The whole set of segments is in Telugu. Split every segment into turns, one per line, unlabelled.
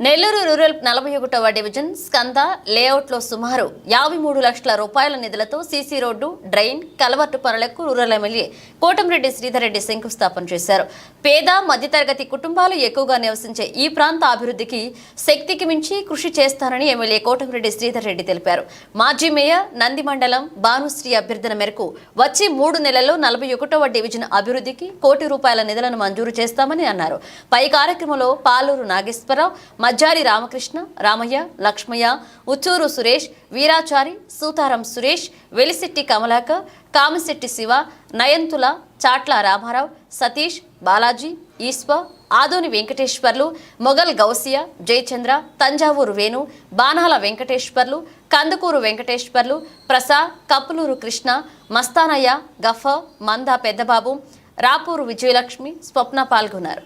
నెల్లూరు రూరల్ 41వ డివిజన్ స్కంద లేఅవుట్లో సుమారు 53 లక్షల రూపాయల నిధులతో సీసీ రోడ్డు, డ్రైన్, కలవర్టు పనులకు రూరల్ ఎమ్మెల్యే కోటంరెడ్డి శ్రీధర్ రెడ్డి శంకుస్థాపన చేశారు. పేద, మధ్యతరగతి కుటుంబాలు ఎక్కువగా నివసించే ఈ ప్రాంత అభివృద్ధికి శక్తికి మించి కృషి చేస్తానని ఎమ్మెల్యే కోటంరెడ్డి శ్రీధర్ రెడ్డి తెలిపారు. మాజీ మేయర్ నంది మండలం భానుశ్రీ అభ్యర్థన మేరకు వచ్చే 3 నెలల్లో 41వ డివిజన్ అభివృద్ధికి ₹1 కోటి నిధులను మంజూరు చేస్తామని అన్నారు. పై కార్యక్రమంలో పాలూరు నాగేశ్వరరావు, మజ్జారి రామకృష్ణ, రామయ్య, లక్ష్మయ్య, ఉచ్చూరు సురేష్, వీరాచారి, సూతారం సురేష్, వెలిశెట్టి కమలాకర్, కామిశెట్టి శివ, నయంతుల, చాట్ల రామారావు, సతీష్, బాలాజీ, ఈశ్వర్, ఆదోని వెంకటేశ్వర్లు, మొగల్ గౌసియా, జయచంద్ర, తంజావూరు వేణు, బాణాల వెంకటేశ్వర్లు, కందుకూరు వెంకటేశ్వర్లు, ప్రసాద్, కప్పులూరు కృష్ణ, మస్తానయ్య, గఫర్, మందా పెద్దబాబు, రాపూరు విజయలక్ష్మి, స్వప్న పాల్గొన్నారు.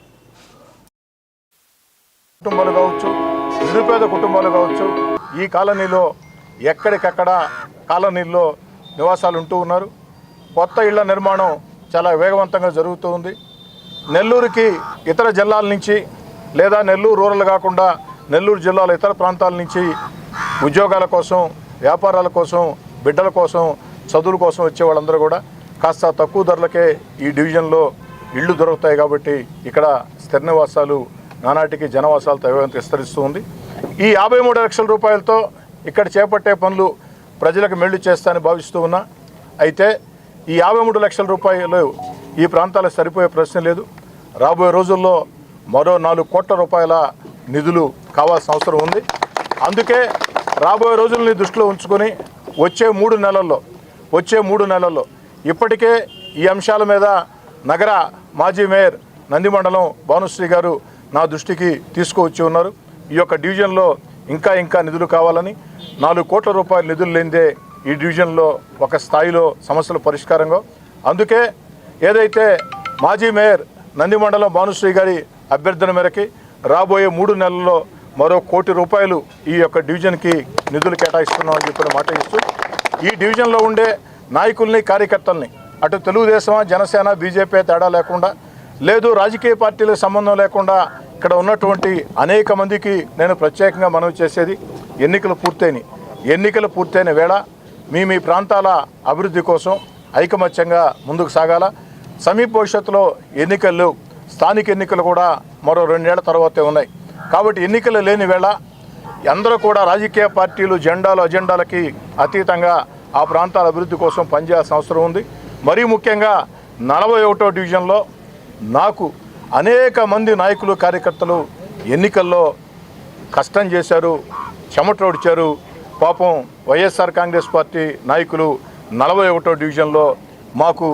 కుటుంబాలు కావచ్చు, నిరుపేద కుటుంబాలు కావచ్చు, ఈ కాలనీలో ఎక్కడికక్కడ కాలనీల్లో నివాసాలు ఉంటూ ఉన్నారు. కొత్త ఇళ్ల నిర్మాణం చాలా వేగవంతంగా జరుగుతూ ఉంది. నెల్లూరుకి ఇతర జిల్లాల నుంచి లేదా నెల్లూరు రూరల్ కాకుండా నెల్లూరు జిల్లాల ఇతర ప్రాంతాల నుంచి ఉద్యోగాల కోసం, వ్యాపారాల కోసం, బిడ్డల కోసం, చదువుల కోసం వచ్చే వాళ్ళందరూ కూడా కాస్త తక్కువ ధరలకే ఈ డివిజన్లో ఇళ్ళు దొరుకుతాయి. కాబట్టి ఇక్కడ స్థిర నివాసాలు నానాటికి జనవాసాలతో విస్తరిస్తూ ఉంది. ఈ 53 లక్షల రూపాయలతో ఇక్కడ చేపట్టే పనులు ప్రజలకు మేలు చేస్తానని భావిస్తూ ఉన్నా. అయితే ఈ 53 లక్షల రూపాయలు ఈ ప్రాంతాలకు సరిపోయే ప్రశ్న లేదు. రాబోయే రోజుల్లో మరో 4 కోట్ల రూపాయల నిధులు కావాల్సిన అవసరం ఉంది. అందుకే రాబోయే రోజులని దృష్టిలో ఉంచుకొని వచ్చే 3 నెలల్లో ఇప్పటికే ఈ అంశాల మీద నగర మాజీ మేయర్ నంది మండలం భానుశ్రీ గారు నా దృష్టికి తీసుకువచ్చి ఉన్నారు. ఈ యొక్క డివిజన్లో ఇంకా నిధులు కావాలని, 4 కోట్ల రూపాయల నిధులు లేనిదే ఈ డివిజన్లో ఒక స్థాయిలో సమస్యల పరిష్కారంగా. అందుకే ఏదైతే మాజీ మేయర్ నంది మండలం భానుశ్రీ గారి అభ్యర్థన మేరకి రాబోయే 3 నెలల్లో మరో ₹1 కోటి ఈ యొక్క డివిజన్కి నిధులు కేటాయిస్తున్నామని చెప్పిన మాట ఇస్తూ, ఈ డివిజన్లో ఉండే నాయకుల్ని, కార్యకర్తల్ని అటు తెలుగుదేశం, జనసేన, బీజేపీ తేడా లేకుండా, లేదు రాజకీయ పార్టీలకు సంబంధం లేకుండా ఇక్కడ ఉన్నటువంటి అనేక మందికి నేను ప్రత్యేకంగా మనవి చేసేది, ఎన్నికలు పూర్తయిన వేళ మీ ప్రాంతాల అభివృద్ధి కోసం ఐకమత్యంగా ముందుకు సాగాల. సమీప భవిష్యత్తులో ఎన్నికలు, స్థానిక ఎన్నికలు కూడా మరో 2 ఏళ్ల తర్వాతే ఉన్నాయి. కాబట్టి ఎన్నికలు లేని వేళ అందరూ కూడా రాజకీయ పార్టీలు అజెండాలకి అతీతంగా ఆ ప్రాంతాల అభివృద్ధి కోసం పనిచేయాల్సిన అవసరం ఉంది. మరీ ముఖ్యంగా 41వ డివిజన్లో నాకు అనేక మంది నాయకులు, కార్యకర్తలు ఎన్నికల్లో కష్టం చేశారు, చెమటోడ్చారు. పాపం వైఎస్ఆర్ కాంగ్రెస్ పార్టీ నాయకులు 41వ డివిజన్లో మాకు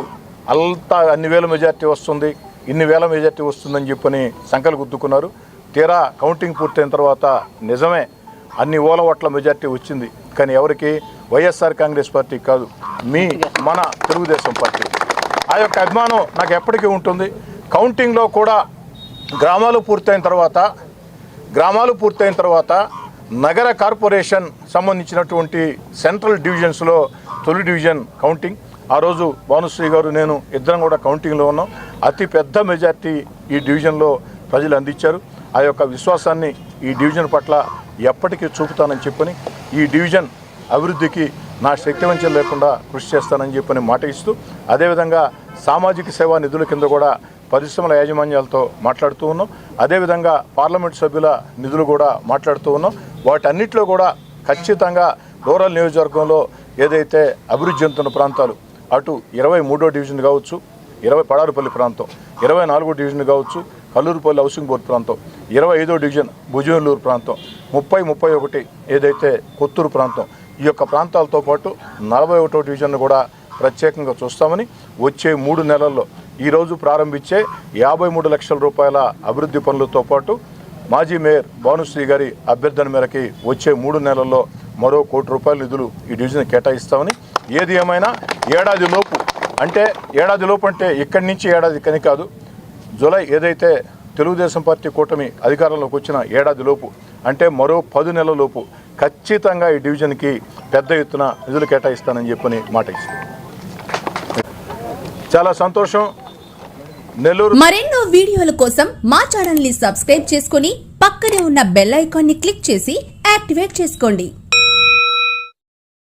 అన్ని వేల మెజార్టీ వస్తుంది, ఇన్ని వేల మెజార్టీ వస్తుందని చెప్పని సంకలు గుద్దుకున్నారు. తీరా కౌంటింగ్ పూర్తయిన తర్వాత నిజమే అన్ని ఓట్ల మెజార్టీ వచ్చింది. కానీ ఎవరికి? వైఎస్ఆర్ కాంగ్రెస్ పార్టీ కాదు, మన తెలుగుదేశం పార్టీ. ఆ యొక్క అభిమానం నాకు ఎప్పటికీ ఉంటుంది. కౌంటింగ్లో కూడా గ్రామాలు పూర్తయిన తర్వాత నగర కార్పొరేషన్ సంబంధించినటువంటి సెంట్రల్ డివిజన్స్లో తొలి డివిజన్ కౌంటింగ్. ఆ రోజు భానుశ్రీ గారు, నేను ఇద్దరం కూడా కౌంటింగ్లో ఉన్నాం. అతి పెద్ద మెజార్టీ ఈ డివిజన్లో ప్రజలు అందించారు. ఆ యొక్క విశ్వాసాన్ని ఈ డివిజన్ పట్ల ఎప్పటికీ చూపుతానని చెప్పని, ఈ డివిజన్ అభివృద్ధికి నా శక్తివంచన లేకుండా కృషి చేస్తానని చెప్పని మాట ఇస్తూ, అదేవిధంగా సామాజిక సేవా నిధుల కింద కూడా పరిశ్రమల యాజమాన్యాలతో మాట్లాడుతూ ఉన్నాం. అదేవిధంగా పార్లమెంట్ సభ్యుల నిధులు కూడా మాట్లాడుతూ ఉన్నాం. వాటన్నిటిలో కూడా ఖచ్చితంగా రూరల్ నియోజకవర్గంలో ఏదైతే అభివృద్ధి చెందుతున్న ప్రాంతాలు, అటు 23వ డివిజన్ కావచ్చు, పడారుపల్లి ప్రాంతం, 24వ డివిజన్ కావచ్చు, కల్లూరుపల్లి హౌసింగ్ బోర్డు ప్రాంతం, 25వ డివిజన్ భుజనూరు ప్రాంతం, 30, 31 ఏదైతే కొత్తూరు ప్రాంతం, ఈ యొక్క ప్రాంతాలతో పాటు 41వ డివిజన్ కూడా ప్రత్యేకంగా చూస్తామని, వచ్చే 3 నెలల్లో ఈరోజు ప్రారంభించే 53 లక్షల రూపాయల అభివృద్ధి పనులతో పాటు మాజీ మేయర్ భానుశ్రీ గారి అభ్యర్థన మేరకి వచ్చే 3 నెలల్లో మరో ₹1 కోటి నిధులు ఈ డివిజన్ కేటాయిస్తామని, ఏది ఏమైనా ఏడాదిలోపు అంటే ఇక్కడి నుంచి ఏడాది కని కాదు, జూలై ఏదైతే తెలుగుదేశం పార్టీ కూటమి అధికారంలోకి వచ్చిన ఏడాదిలోపు అంటే మరో 10 నెలలలోపు ఖచ్చితంగా ఈ డివిజన్కి పెద్ద ఎత్తున నిధులు కేటాయిస్తానని చెప్పని మాట ఇస్తాను. చాలా సంతోషం. నెల్లూరు
మరెన్నో వీడియోల కోసం మా ఛానల్ ని సబ్స్క్రైబ్ చేసుకొని పక్కనే ఉన్న బెల్ ఐకాన్ని క్లిక్ చేసి యాక్టివేట్ చేసుకోండి.